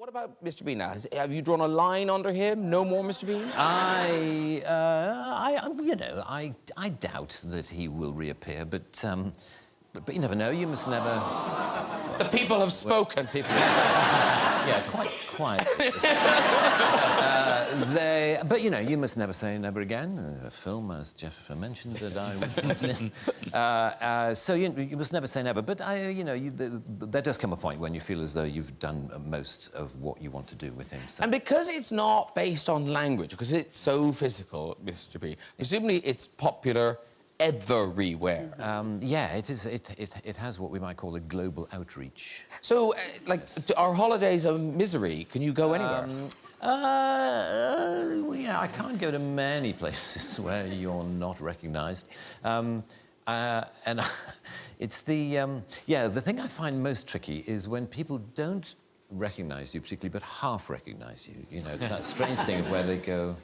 What about Mr. Bean now? Have you drawn a line under him? No more Mr. Bean? I doubt that he will reappear, but you never know. You must never... The people have spoken. People yeah, quite. But, you know, you must never say never again. A film, as Jeff mentioned, that I was in. So you must never say never. But, there does come a point when you feel as though you've done most of what you want to do with him. So. And because it's not based on language, because it's so physical, Mr. Bean, presumably it's popular everywhere. Yeah, it is. It has what we might call a global outreach. So, are holidays a misery? Can you go anywhere? Well, yeah, I can't go to many places where you're not recognised. And it's the... the thing I find most tricky is when people don't recognise you particularly, but half recognise you. You know, it's that strange thing where they go...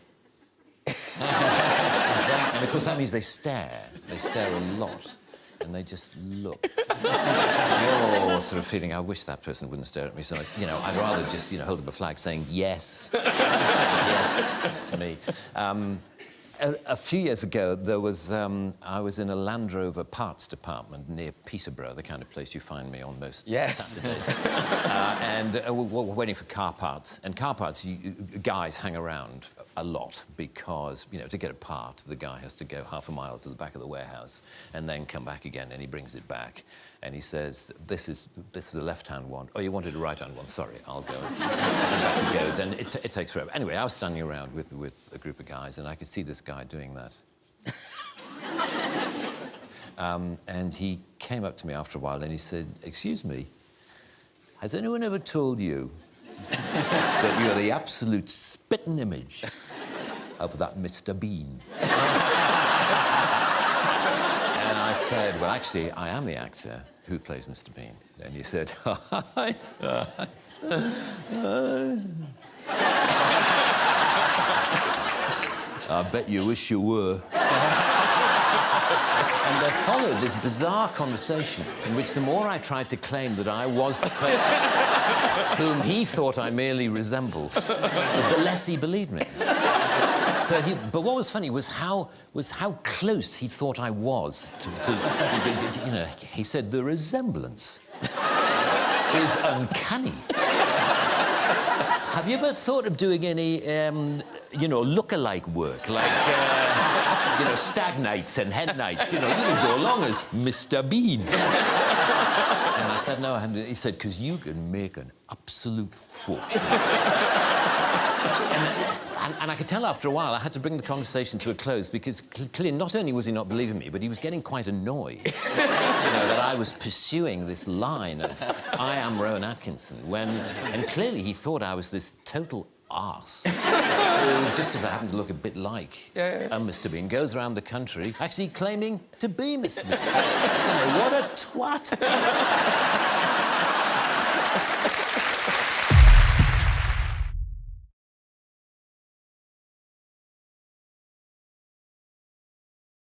And of course that means they stare. They stare a lot, and they just look. You're sort of feeling, I wish that person wouldn't stare at me so much. You know, I'd rather just, hold up a flag saying, yes, yes, it's me. A few years ago, there was, I was in a Land Rover parts department near Peterborough, the kind of place you find me on most Saturdays. And we're waiting for car parts. And car parts, guys hang around a lot because, to get a part, the guy has to go half a mile to the back of the warehouse and then come back again, and he brings it back. And he says, this is a left-hand one. Oh, you wanted a right-hand one? Sorry, I'll go. And back he goes, and it takes forever. Anyway, I was standing around with a group of guys, and I could see this guy doing that. And he came up to me after a while, and he said, excuse me, has anyone ever told you that you're the absolute spitting image of that Mr. Bean? And I said, well, actually, I am the actor who plays Mr. Bean. And he said, I bet you wish you were. And there followed this bizarre conversation in which the more I tried to claim that I was the person whom he thought I merely resembled, the less he believed me. But what was funny was how close he thought I was to he said, the resemblance is uncanny. Have you ever thought of doing any, look-alike work, like, stag nights and hen nights? You can go along as Mr. Bean. And I said, no, and he said, because you can make an absolute fortune. And I could tell after a while I had to bring the conversation to a close because clearly not only was he not believing me, but he was getting quite annoyed that I was pursuing this line of I am Rowan Atkinson and clearly he thought I was this total arse who, just because I happen to look a bit like Mr. Bean, goes around the country actually claiming to be Mr. Bean. What a twat.